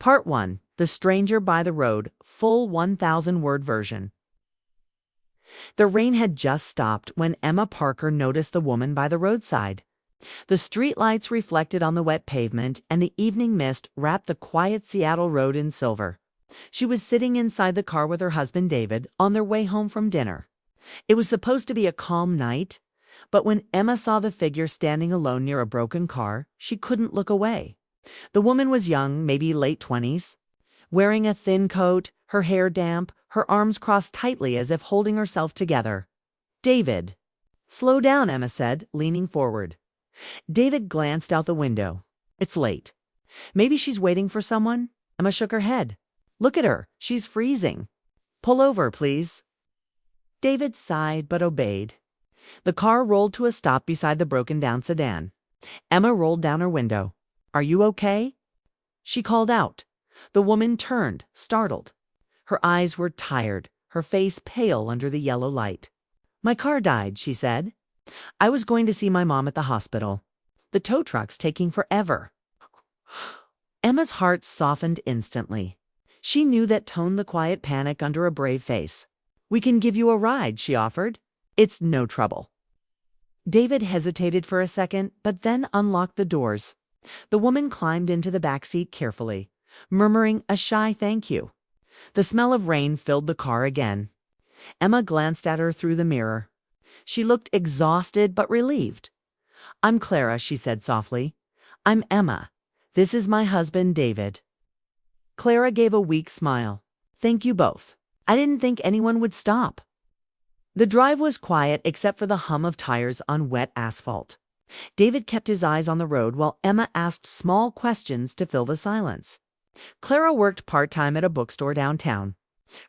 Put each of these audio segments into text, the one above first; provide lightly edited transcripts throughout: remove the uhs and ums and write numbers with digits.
Part 1. The Stranger by the Road, full 1,000-word version. The rain had just stopped when Emma Parker noticed the woman by the roadside. The streetlights reflected on the wet pavement, and the evening mist wrapped the quiet Seattle road in silver. She was sitting inside the car with her husband David, on their way home from dinner. It was supposed to be a calm night, but when Emma saw the figure standing alone near a broken car, she couldn't look away. The woman was young, maybe late 20s, wearing a thin coat, her hair damp, her arms crossed tightly as if holding herself together. "David." "Slow down," Emma said, leaning forward. David glanced out the window. "It's late. Maybe she's waiting for someone?" Emma shook her head. "Look at her. She's freezing. Pull over, please." David sighed but obeyed. The car rolled to a stop beside the broken-down sedan. Emma rolled down her window. "Are you okay?" she called out. The woman turned, startled. Her eyes were tired, her face pale under the yellow light. "My car died," she said. "I was going to see my mom at the hospital. The tow truck's taking forever." Emma's heart softened instantly. She knew that toned the quiet panic under a brave face. "We can give you a ride," she offered. "It's no trouble." David hesitated for a second, but then unlocked the doors. The woman climbed into the back seat carefully, murmuring a shy thank you. The smell of rain filled the car again. Emma glanced at her through the mirror. She looked exhausted but relieved. "I'm Clara," she said softly. "I'm Emma. This is my husband, David." Clara gave a weak smile. "Thank you both. I didn't think anyone would stop." The drive was quiet except for the hum of tires on wet asphalt. David kept his eyes on the road while Emma asked small questions to fill the silence. Clara worked part-time at a bookstore downtown.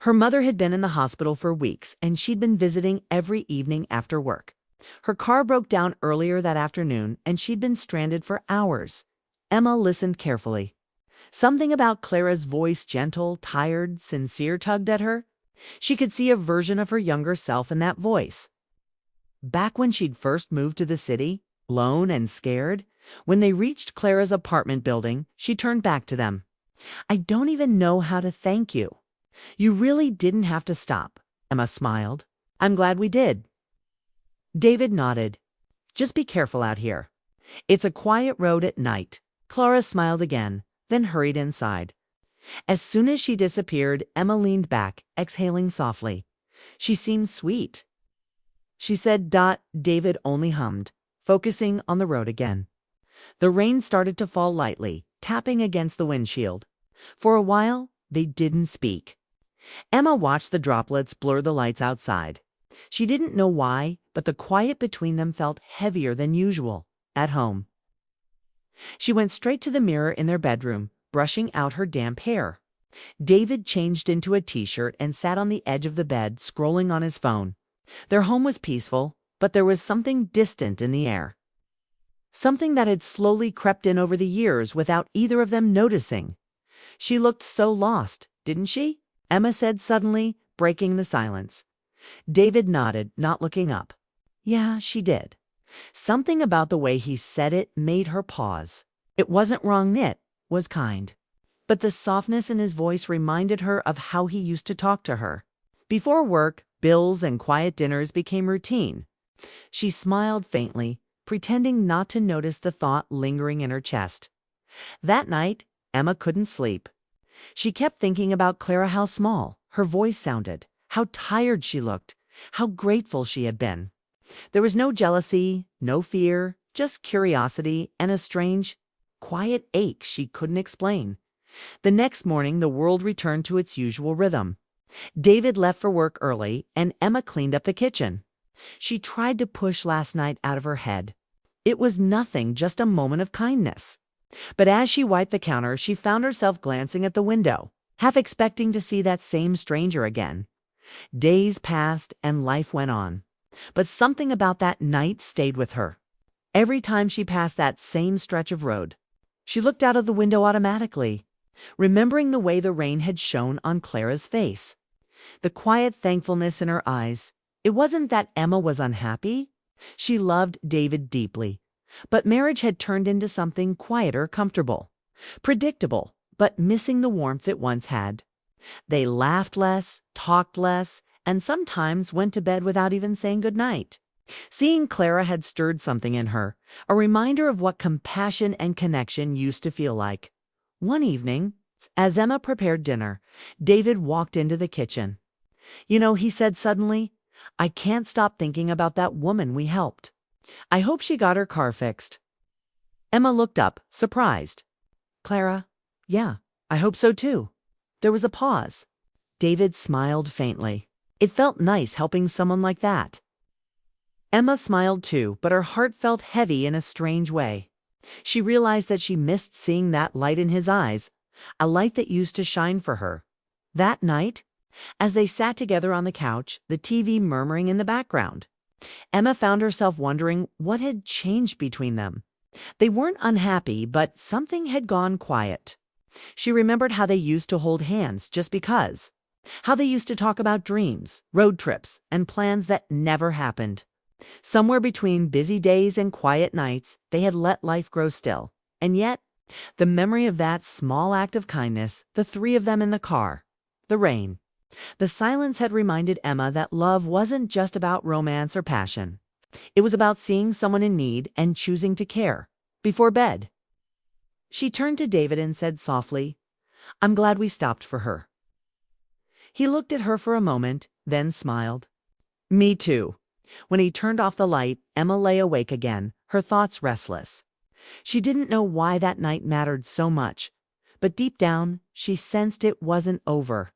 Her mother had been in the hospital for weeks, and she'd been visiting every evening after work. Her car broke down earlier that afternoon, and she'd been stranded for hours. Emma listened carefully. Something about Clara's voice, gentle, tired, sincere, tugged at her. She could see a version of her younger self in that voice. Back when she'd first moved to the city, alone and scared, when they reached Clara's apartment building, she turned back to them. "I don't even know how to thank you. You really didn't have to stop." Emma smiled. "I'm glad we did." David nodded. "Just be careful out here. It's a quiet road at night." Clara smiled again, then hurried inside. As soon as she disappeared, Emma leaned back, exhaling softly. "She seems sweet." She said. David only hummed, focusing on the road again. The rain started to fall lightly, tapping against the windshield. For a while, they didn't speak. Emma watched the droplets blur the lights outside. She didn't know why, but the quiet between them felt heavier than usual, at home. She went straight to the mirror in their bedroom, brushing out her damp hair. David changed into a t-shirt and sat on the edge of the bed, scrolling on his phone. Their home was peaceful, but there was something distant in the air. Something that had slowly crept in over the years without either of them noticing. "She looked so lost, didn't she?" Emma said suddenly, breaking the silence. David nodded, not looking up. "Yeah, she did." Something about the way he said it made her pause. It wasn't wrong, it was kind. But the softness in his voice reminded her of how he used to talk to her. Before work, bills and quiet dinners became routine. She smiled faintly, pretending not to notice the thought lingering in her chest. That night, Emma couldn't sleep. She kept thinking about Clara, how small her voice sounded, how tired she looked, how grateful she had been. There was no jealousy, no fear, just curiosity and a strange, quiet ache she couldn't explain. The next morning, the world returned to its usual rhythm. David left for work early, and Emma cleaned up the kitchen. She tried to push last night out of her head. It was nothing, just a moment of kindness. But as she wiped the counter, she found herself glancing at the window, half expecting to see that same stranger again. Days passed and life went on. But something about that night stayed with her. Every time she passed that same stretch of road, she looked out of the window automatically, remembering the way the rain had shone on Clara's face, the quiet thankfulness in her eyes. It wasn't that Emma was unhappy. She loved David deeply, but marriage had turned into something quieter, comfortable, predictable, but missing the warmth it once had. They laughed less, talked less, and sometimes went to bed without even saying goodnight. Seeing Clara had stirred something in her, a reminder of what compassion and connection used to feel like. One evening, as Emma prepared dinner, David walked into the kitchen. "You know," he said suddenly, "I can't stop thinking about that woman we helped. I hope she got her car fixed." Emma looked up, surprised. "Clara, yeah, I hope so too." There was a pause. David smiled faintly. It felt nice helping someone like that. Emma smiled too, but her heart felt heavy in a strange way. She realized that she missed seeing that light in his eyes, a light that used to shine for her. That night, as they sat together on the couch, the TV murmuring in the background, Emma found herself wondering what had changed between them. They weren't unhappy, but something had gone quiet. She remembered how they used to hold hands just because, how they used to talk about dreams, road trips, and plans that never happened. Somewhere between busy days and quiet nights, they had let life grow still. And yet, the memory of that small act of kindness, the three of them in the car, the rain, the silence had reminded Emma that love wasn't just about romance or passion. It was about seeing someone in need and choosing to care. Before bed, she turned to David and said softly, "I'm glad we stopped for her." He looked at her for a moment, then smiled. "Me too." When he turned off the light, Emma lay awake again, her thoughts restless. She didn't know why that night mattered so much, but deep down, she sensed it wasn't over.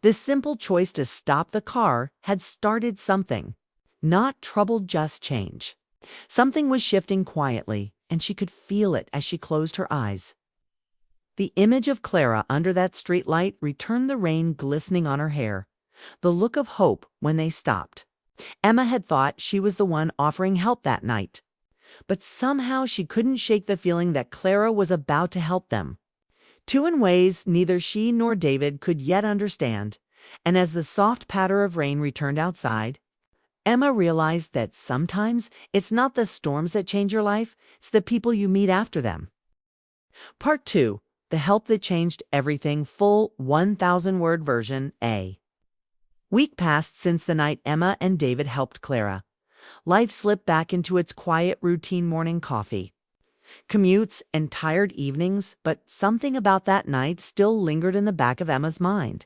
This simple choice to stop the car had started something. Not trouble, just change. Something was shifting quietly, and she could feel it as she closed her eyes. The image of Clara under that street light returned the rain glistening on her hair, the look of hope when they stopped. Emma had thought she was the one offering help that night, but somehow she couldn't shake the feeling that Clara was about to help them. Two in ways neither she nor David could yet understand, and as the soft patter of rain returned outside, Emma realized that sometimes it's not the storms that change your life, it's the people you meet after them. Part 2. The Help That Changed Everything, full 1,000-word version A. Week passed since the night Emma and David helped Clara. Life slipped back into its quiet, routine morning coffee. Commutes and tired evenings, but something about that night still lingered in the back of Emma's mind.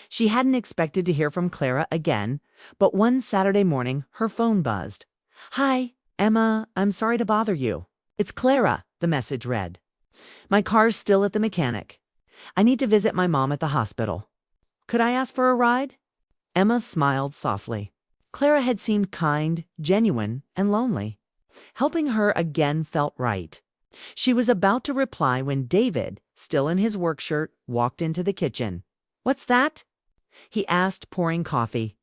She hadn't expected to hear from Clara again, but one Saturday morning her phone buzzed. "Hi, Emma, I'm sorry to bother you. It's Clara," the message read. "My car's still at the mechanic. I need to visit my mom at the hospital. Could I ask for a ride?" Emma smiled softly. Clara had seemed kind, genuine, and lonely. Helping her again felt right. She was about to reply when David, still in his work shirt, walked into the kitchen. "What's that?" he asked, pouring coffee.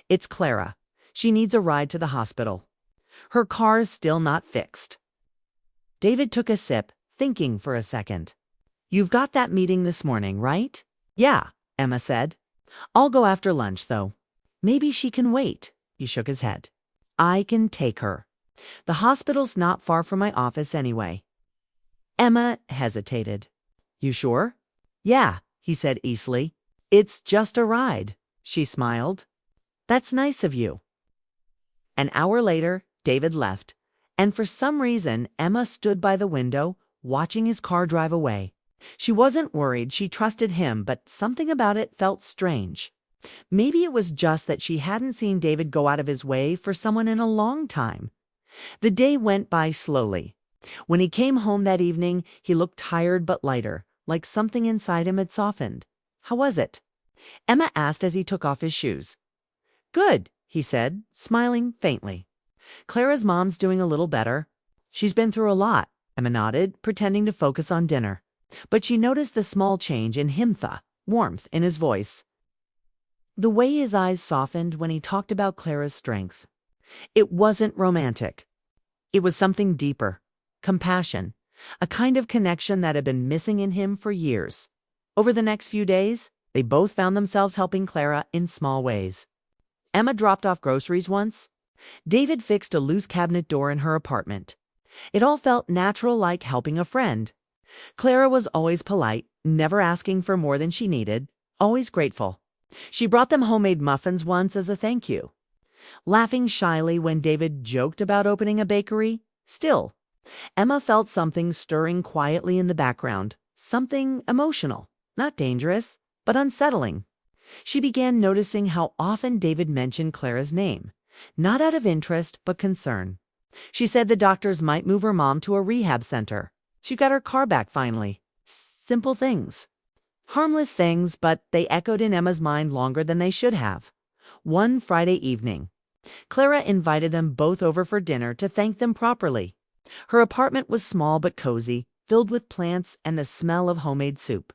"It's Clara. She needs a ride to the hospital. Her car's still not fixed." David took a sip, thinking for a second. "You've got that meeting this morning, right?" "Yeah," Emma said. "I'll go after lunch, though." "Maybe she can wait." He shook his head. "I can take her. The hospital's not far from my office anyway." Emma hesitated. "You sure?" "Yeah," he said easily. "It's just a ride." She smiled. "That's nice of you." An hour later, David left, and for some reason, Emma stood by the window, watching his car drive away. She wasn't worried, she trusted him, but something about it felt strange. Maybe it was just that she hadn't seen David go out of his way for someone in a long time. The day went by slowly. When he came home that evening, he looked tired but lighter, like something inside him had softened. "How was it?" Emma asked as he took off his shoes. "Good," he said, smiling faintly. "Clara's mom's doing a little better. She's been through a lot," Emma nodded, pretending to focus on dinner. But she noticed the small change in himtha, warmth in his voice. The way his eyes softened when he talked about Clara's strength. It wasn't romantic. It was something deeper. Compassion. A kind of connection that had been missing in him for years. Over the next few days, they both found themselves helping Clara in small ways. Emma dropped off groceries once. David fixed a loose cabinet door in her apartment. It all felt natural, like helping a friend. Clara was always polite, never asking for more than she needed, always grateful. She brought them homemade muffins once as a thank you, laughing shyly when David joked about opening a bakery. Still, Emma felt something stirring quietly in the background, something emotional, not dangerous, but unsettling. She began noticing how often David mentioned Clara's name, not out of interest, but concern. She said the doctors might move her mom to a rehab center. She got her car back finally. Simple things. Harmless things, but they echoed in Emma's mind longer than they should have. One Friday evening, Clara invited them both over for dinner to thank them properly. Her apartment was small but cozy, filled with plants and the smell of homemade soup.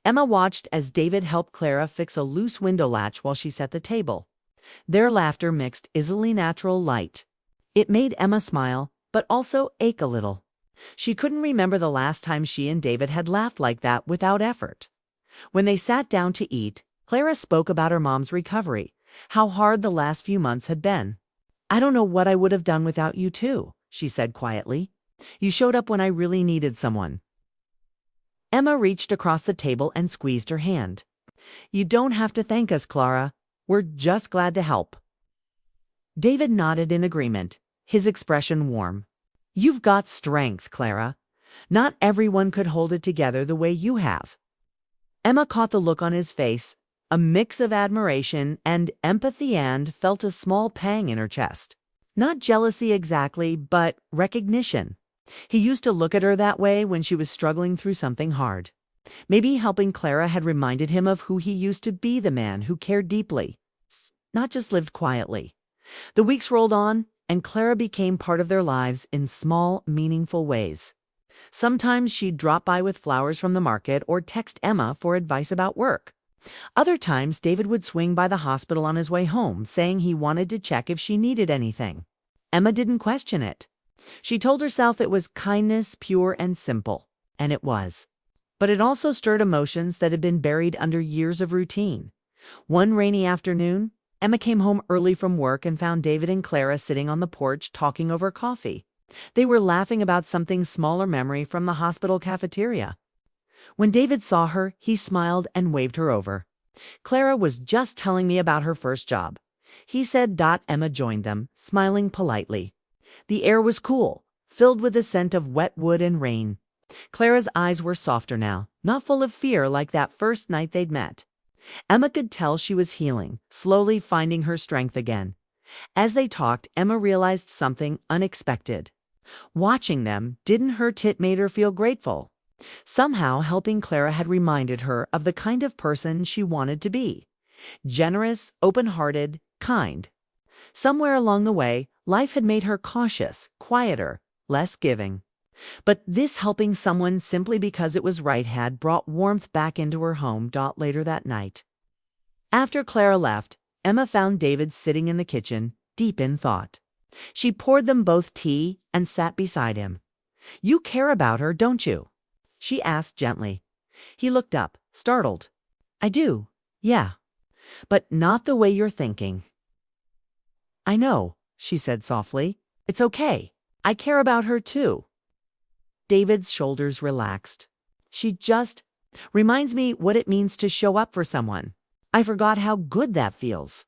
Emma watched as David helped Clara fix a loose window latch while she set the table. Their laughter mixed easily natural light. It made Emma smile, but also ache a little. She couldn't remember the last time she and David had laughed like that without effort. When they sat down to eat, Clara spoke about her mom's recovery, how hard the last few months had been. "I don't know what I would have done without you too," she said quietly. "You showed up when I really needed someone." Emma reached across the table and squeezed her hand. "You don't have to thank us, Clara. We're just glad to help." David nodded in agreement, his expression warm. "You've got strength, Clara. Not everyone could hold it together the way you have." Emma caught the look on his face, a mix of admiration and empathy, and felt a small pang in her chest. Not jealousy exactly, but recognition. He used to look at her that way when she was struggling through something hard. Maybe helping Clara had reminded him of who he used to be, the man who cared deeply, not just lived quietly. The weeks rolled on, and Clara became part of their lives in small, meaningful ways. Sometimes she'd drop by with flowers from the market or text Emma for advice about work. Other times, David would swing by the hospital on his way home, saying he wanted to check if she needed anything. Emma didn't question it. She told herself it was kindness, pure and simple, and it was. But it also stirred emotions that had been buried under years of routine. One rainy afternoon, Emma came home early from work and found David and Clara sitting on the porch talking over coffee. They were laughing about something smaller memory from the hospital cafeteria. When David saw her, he smiled and waved her over. "Clara was just telling me about her first job," he said. Emma joined them, smiling politely. The air was cool, filled with the scent of wet wood and rain. Clara's eyes were softer now, not full of fear like that first night they'd met. Emma could tell she was healing, slowly finding her strength again. As they talked, Emma realized something unexpected. Watching them didn't hurt, it made her feel grateful. Somehow, helping Clara had reminded her of the kind of person she wanted to be. Generous, open-hearted, kind. Somewhere along the way, life had made her cautious, quieter, less giving. But this helping someone simply because it was right had brought warmth back into her home. Later that night, after Clara left, Emma found David sitting in the kitchen, deep in thought. She poured them both tea and sat beside him. "You care about her, don't you?" she asked gently. He looked up, startled. "I do, yeah, but not the way you're thinking." "I know," she said softly. "It's okay. I care about her too." David's shoulders relaxed. "She just reminds me what it means to show up for someone. I forgot how good that feels."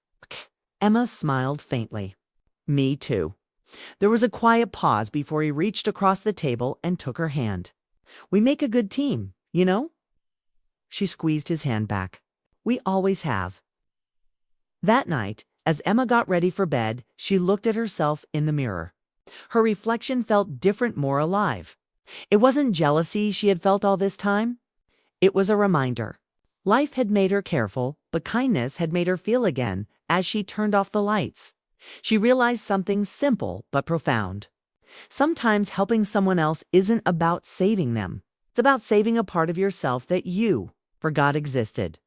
Emma smiled faintly. "Me too." There was a quiet pause before he reached across the table and took her hand. "We make a good team, you know?" She squeezed his hand back. "We always have." That night, as Emma got ready for bed, she looked at herself in the mirror. Her reflection felt different, more alive. It wasn't jealousy she had felt all this time. It was a reminder. Life had made her careful, but kindness had made her feel again as she turned off the lights. She realized something simple but profound. Sometimes helping someone else isn't about saving them. It's about saving a part of yourself that you forgot existed.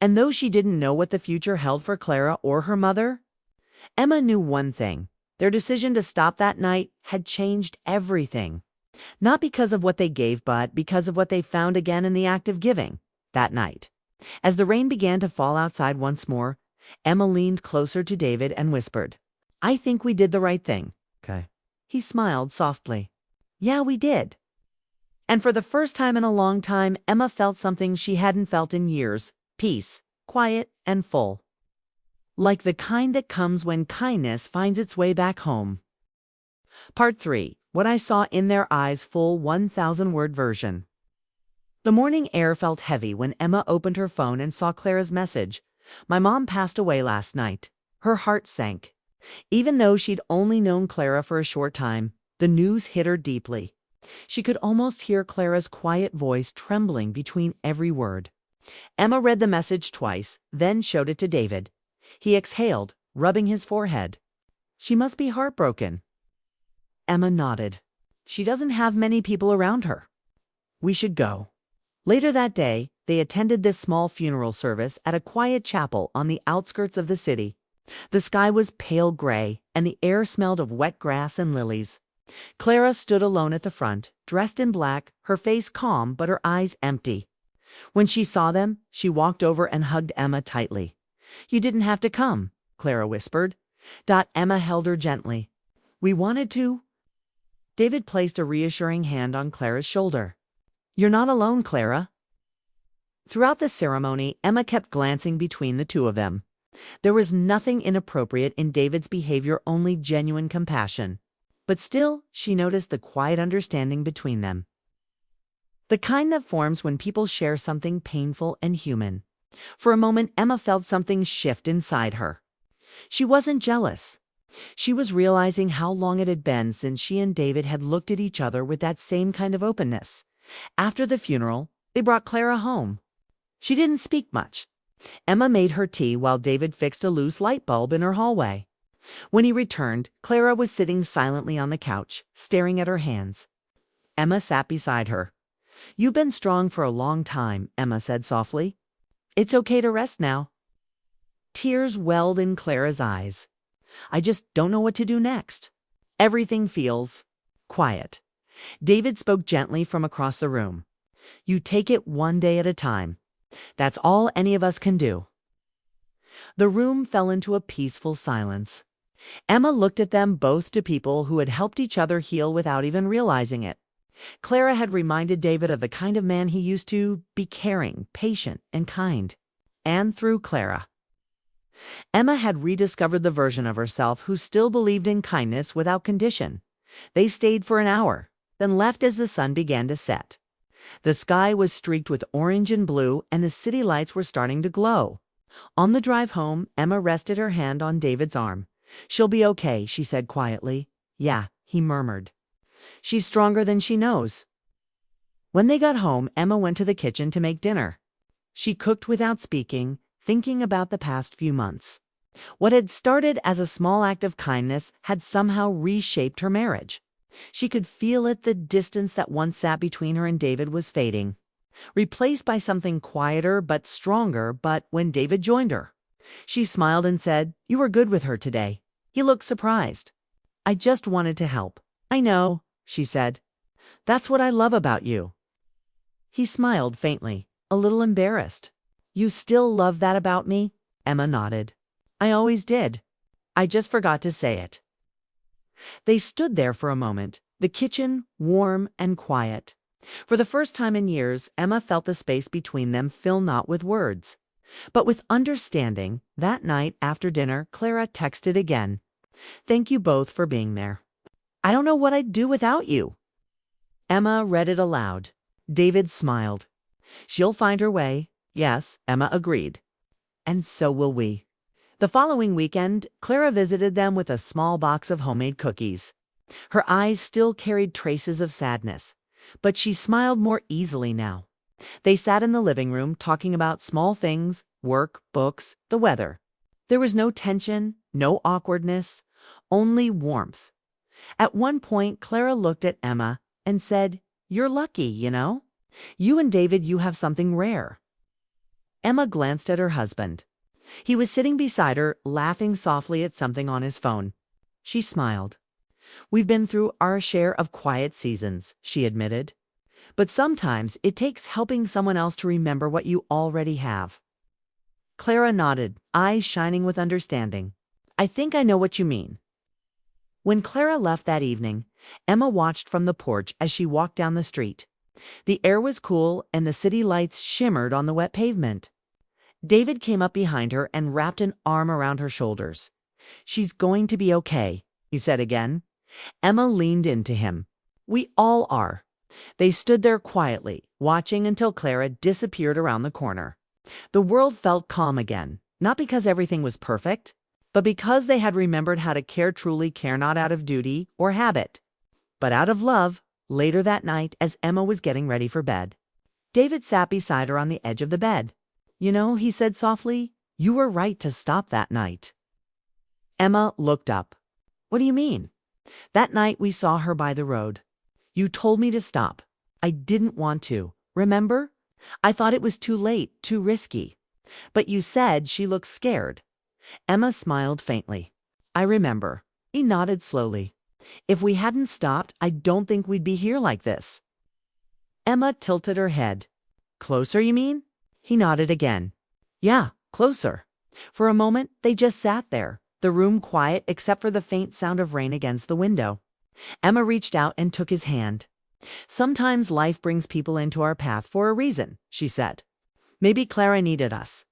And though she didn't know what the future held for Clara or her mother, Emma knew one thing. Their decision to stop that night had changed everything. Not because of what they gave, but because of what they found again in the act of giving that night. As the rain began to fall outside once more, Emma leaned closer to David and whispered, "I think we did the right thing." "Okay." He smiled softly. "Yeah, we did." And for the first time in a long time, Emma felt something she hadn't felt in years: peace, quiet and full. Like the kind that comes when kindness finds its way back home. Part 3. What I Saw in Their Eyes, full 1,000-word version. The morning air felt heavy when Emma opened her phone and saw Clara's message. "My mom passed away last night." Her heart sank. Even though she'd only known Clara for a short time, the news hit her deeply. She could almost hear Clara's quiet voice trembling between every word. Emma read the message twice, then showed it to David. He exhaled, rubbing his forehead. "She must be heartbroken." Emma nodded. "She doesn't have many people around her. We should go." Later that day, they attended this small funeral service at a quiet chapel on the outskirts of the city. The sky was pale gray, and the air smelled of wet grass and lilies. Clara stood alone at the front, dressed in black, her face calm but her eyes empty. When she saw them, she walked over and hugged Emma tightly. "You didn't have to come," Clara whispered. Emma held her gently. "We wanted to." David placed a reassuring hand on Clara's shoulder. "You're not alone, Clara." Throughout the ceremony, Emma kept glancing between the two of them. There was nothing inappropriate in David's behavior, only genuine compassion. But still, she noticed the quiet understanding between them. The kind that forms when people share something painful and human. For a moment, Emma felt something shift inside her. She wasn't jealous. She was realizing how long it had been since she and David had looked at each other with that same kind of openness. After the funeral, they brought Clara home. She didn't speak much. Emma made her tea while David fixed a loose light bulb in her hallway. When he returned, Clara was sitting silently on the couch, staring at her hands. Emma sat beside her. "You've been strong for a long time," Emma said softly. "It's okay to rest now." Tears welled in Clara's eyes. "I just don't know what to do next. Everything feels quiet." David spoke gently from across the room. "You take it one day at a time. That's all any of us can do." The room fell into a peaceful silence. Emma looked at them both, to people who had helped each other heal without even realizing it. Clara had reminded David of the kind of man he used to be: caring, patient, and kind. And through Clara, Emma had rediscovered the version of herself who still believed in kindness without condition. They stayed for an hour, then left as the sun began to set. The sky was streaked with orange and blue, and the city lights were starting to glow. On the drive home, Emma rested her hand on David's arm. "She'll be okay," she said quietly. "Yeah," he murmured. "She's stronger than she knows." When they got home, Emma went to the kitchen to make dinner. She cooked without speaking, thinking about the past few months. What had started as a small act of kindness had somehow reshaped her marriage. She could feel it. The distance that once sat between her and David was fading, replaced by something quieter but stronger. But when David joined her, she smiled and said, "You were good with her today." He looked surprised. "I just wanted to help." "I know," she said. "That's what I love about you." He smiled faintly, a little embarrassed. "You still love that about me?" Emma nodded. "I always did. I just forgot to say it." They stood there for a moment, the kitchen warm and quiet. For the first time in years, Emma felt the space between them fill not with words, but with understanding. That night after dinner, Clara texted again. "Thank you both for being there. I don't know what I'd do without you." Emma read it aloud. David smiled. "She'll find her way." "Yes," Emma agreed. "And so will we." The following weekend, Clara visited them with a small box of homemade cookies. Her eyes still carried traces of sadness, but she smiled more easily now. They sat in the living room talking about small things: work, books, the weather. There was no tension, no awkwardness, only warmth. At one point, Clara looked at Emma and said, "You're lucky, you know. You and David, you have something rare." Emma glanced at her husband. He was sitting beside her, laughing softly at something on his phone. She smiled. "We've been through our share of quiet seasons," she admitted. "But sometimes it takes helping someone else to remember what you already have." Clara nodded, eyes shining with understanding. "I think I know what you mean." When Clara left that evening, Emma watched from the porch as she walked down the street. The air was cool and the city lights shimmered on the wet pavement. David came up behind her and wrapped an arm around her shoulders. "She's going to be okay," he said again. Emma leaned into him. "We all are." They stood there quietly, watching until Clara disappeared around the corner. The world felt calm again, not because everything was perfect, but because they had remembered how to truly care, not out of duty or habit, but out of love. Later that night, as Emma was getting ready for bed, David sat beside her on the edge of the bed. "You know," he said softly, "you were right to stop that night." Emma looked up. "What do you mean?" "That night we saw her by the road. You told me to stop. I didn't want to. Remember? I thought it was too late, too risky. But you said she looked scared." Emma smiled faintly. "I remember." He nodded slowly. "If we hadn't stopped, I don't think we'd be here like this." Emma tilted her head. "Closer, you mean?" He nodded again. "Yeah, closer." For a moment, they just sat there, the room quiet except for the faint sound of rain against the window. Emma reached out and took his hand. "Sometimes life brings people into our path for a reason," she said. "Maybe Clara needed us,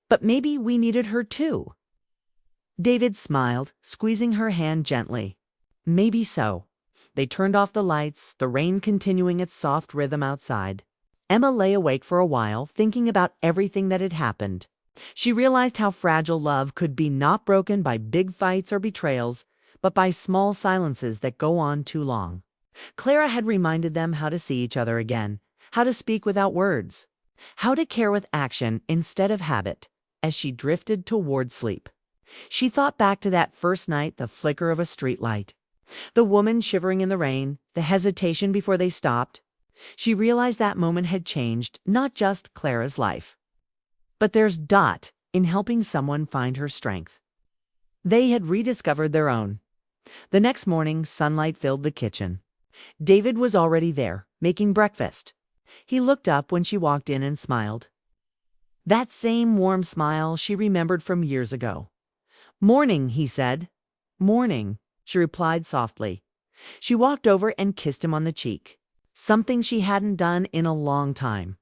but maybe we needed her too." David smiled, squeezing her hand gently. "Maybe so." They turned off the lights, the rain continuing its soft rhythm outside. Emma lay awake for a while, thinking about everything that had happened. She realized how fragile love could be, not broken by big fights or betrayals, but by small silences that go on too long. Clara had reminded them how to see each other again, how to speak without words, how to care with action instead of habit, as she drifted toward sleep. She thought back to that first night, the flicker of a streetlight, the woman shivering in the rain, the hesitation before they stopped. She realized that moment had changed not just Clara's life, but theirs in helping someone find her strength. They had rediscovered their own. The next morning, sunlight filled the kitchen. David was already there, making breakfast. He looked up when she walked in and smiled. That same warm smile she remembered from years ago. "Morning," he said. "Morning," she replied softly. She walked over and kissed him on the cheek, something she hadn't done in a long time.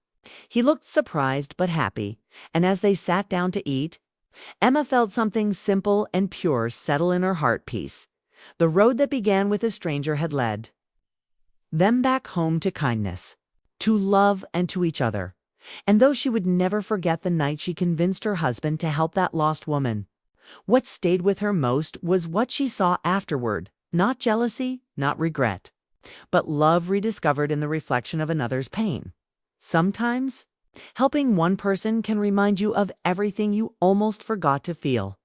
He looked surprised but happy, and as they sat down to eat, Emma felt something simple and pure settle in her heart piece. The road that began with a stranger had led them back home to kindness, to love, and to each other. And though she would never forget the night she convinced her husband to help that lost woman, what stayed with her most was what she saw afterward. Not jealousy, not regret, but love rediscovered in the reflection of another's pain. Sometimes, helping one person can remind you of everything you almost forgot to feel.